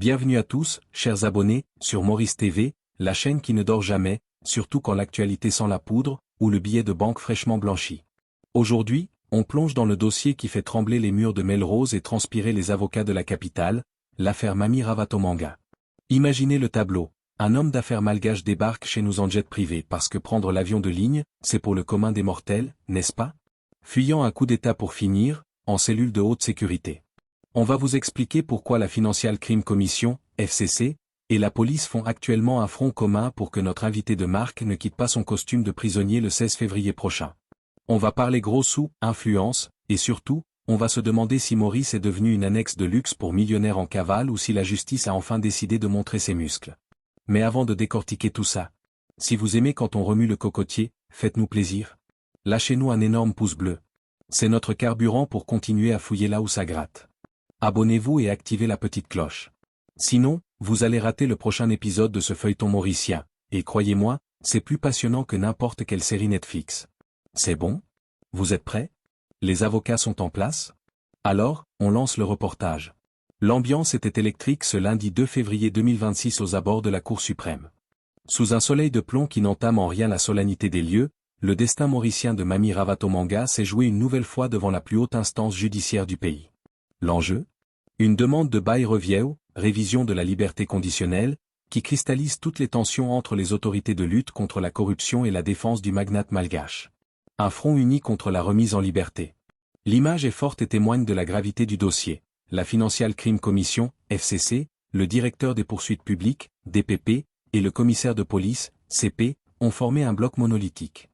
Bienvenue à tous, chers abonnés, sur Maurice TV, la chaîne qui ne dort jamais, surtout quand l'actualité sent la poudre, ou le billet de banque fraîchement blanchi. Aujourd'hui, on plonge dans le dossier qui fait trembler les murs de Melrose et transpirer les avocats de la capitale, l'affaire Mami Ravatomanga. Imaginez le tableau. Un homme d'affaires malgache débarque chez nous en jet privé parce que prendre l'avion de ligne, c'est pour le commun des mortels, n'est-ce pas? Fuyant un coup d'État pour finir, en cellule de haute sécurité. On va vous expliquer pourquoi la Financial Crime Commission, FCC, et la police font actuellement un front commun pour que notre invité de marque ne quitte pas son costume de prisonnier le 16 février prochain. On va parler gros sous, influence, et surtout, on va se demander si Maurice est devenu une annexe de luxe pour millionnaires en cavale ou si la justice a enfin décidé de montrer ses muscles. Mais avant de décortiquer tout ça, si vous aimez quand on remue le cocotier, faites-nous plaisir. Lâchez-nous un énorme pouce bleu. C'est notre carburant pour continuer à fouiller là où ça gratte. Abonnez-vous et activez la petite cloche. Sinon, vous allez rater le prochain épisode de ce feuilleton mauricien, et croyez-moi, c'est plus passionnant que n'importe quelle série Netflix. C'est bon? Vous êtes prêts? Les avocats sont en place? Alors, on lance le reportage. L'ambiance était électrique ce lundi 2 février 2026 aux abords de la Cour suprême. Sous un soleil de plomb qui n'entame en rien la solennité des lieux, le destin mauricien de Mami Ravatomanga s'est joué une nouvelle fois devant la plus haute instance judiciaire du pays. L'enjeu? Une demande de bail review, révision de la liberté conditionnelle, qui cristallise toutes les tensions entre les autorités de lutte contre la corruption et la défense du magnate malgache. Un front uni contre la remise en liberté. L'image est forte et témoigne de la gravité du dossier. La Financial Crime Commission, FCC, le directeur des poursuites publiques, DPP, et le commissaire de police, CP, ont formé un bloc monolithique.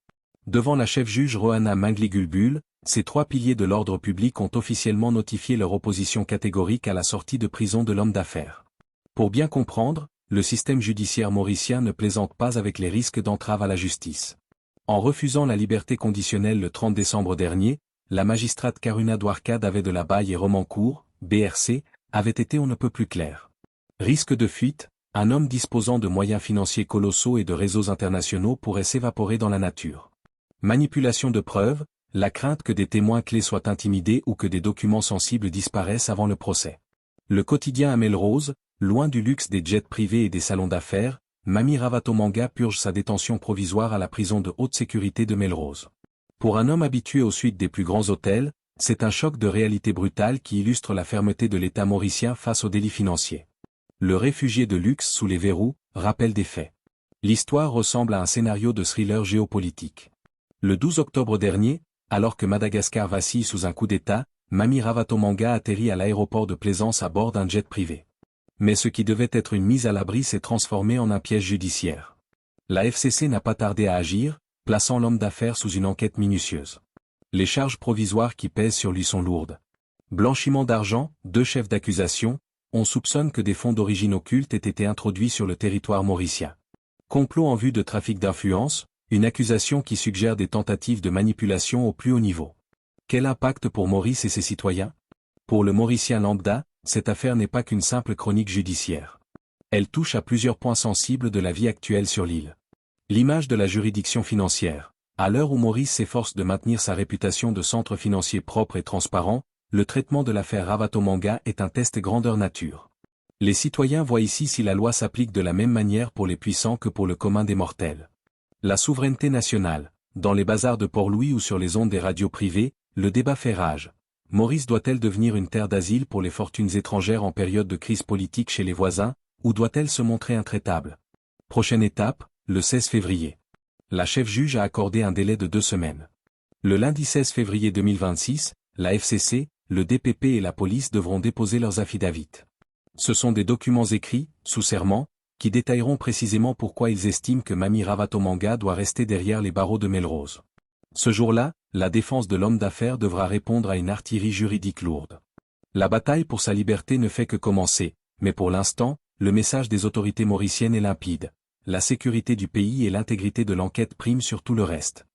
Devant la chef-juge Rohanna Mangli-Gulbul, ces trois piliers de l'ordre public ont officiellement notifié leur opposition catégorique à la sortie de prison de l'homme d'affaires. Pour bien comprendre, le système judiciaire mauricien ne plaisante pas avec les risques d'entrave à la justice. En refusant la liberté conditionnelle le 30 décembre dernier, la magistrate Karuna Dwarkad avait de la Baille et Romancourt, BRC, avait été on ne peut plus clair. Risque de fuite, un homme disposant de moyens financiers colossaux et de réseaux internationaux pourrait s'évaporer dans la nature. Manipulation de preuves, la crainte que des témoins clés soient intimidés ou que des documents sensibles disparaissent avant le procès. Le quotidien à Melrose, loin du luxe des jets privés et des salons d'affaires, Mami Ravatomanga purge sa détention provisoire à la prison de haute sécurité de Melrose. Pour un homme habitué aux suites des plus grands hôtels, c'est un choc de réalité brutale qui illustre la fermeté de l'État mauricien face aux délits financiers. Le réfugié de luxe sous les verrous, rappelle des faits. L'histoire ressemble à un scénario de thriller géopolitique. Le 12 octobre dernier, alors que Madagascar vacille sous un coup d'État, Mami Ravatomanga atterrit à l'aéroport de Plaisance à bord d'un jet privé. Mais ce qui devait être une mise à l'abri s'est transformé en un piège judiciaire. La FCC n'a pas tardé à agir, plaçant l'homme d'affaires sous une enquête minutieuse. Les charges provisoires qui pèsent sur lui sont lourdes. Blanchiment d'argent, 2 chefs d'accusation, on soupçonne que des fonds d'origine occulte aient été introduits sur le territoire mauricien. Complot en vue de trafic d'influence, une accusation qui suggère des tentatives de manipulation au plus haut niveau. Quel impact pour Maurice et ses citoyens? Pour le Mauricien lambda, cette affaire n'est pas qu'une simple chronique judiciaire. Elle touche à plusieurs points sensibles de la vie actuelle sur l'île. L'image de la juridiction financière. À l'heure où Maurice s'efforce de maintenir sa réputation de centre financier propre et transparent, le traitement de l'affaire Ravatomanga est un test grandeur nature. Les citoyens voient ici si la loi s'applique de la même manière pour les puissants que pour le commun des mortels. La souveraineté nationale. Dans les bazars de Port-Louis ou sur les ondes des radios privées, le débat fait rage. Maurice doit-elle devenir une terre d'asile pour les fortunes étrangères en période de crise politique chez les voisins, ou doit-elle se montrer intraitable? Prochaine étape, le 16 février. La chef-juge a accordé un délai de 2 semaines. Le lundi 16 février 2026, la FCC, le DPP et la police devront déposer leurs affidavits. Ce sont des documents écrits, sous serment, qui détailleront précisément pourquoi ils estiment que Mami Ravatomanga doit rester derrière les barreaux de Melrose. Ce jour-là, la défense de l'homme d'affaires devra répondre à une artillerie juridique lourde. La bataille pour sa liberté ne fait que commencer, mais pour l'instant, le message des autorités mauriciennes est limpide. La sécurité du pays et l'intégrité de l'enquête priment sur tout le reste.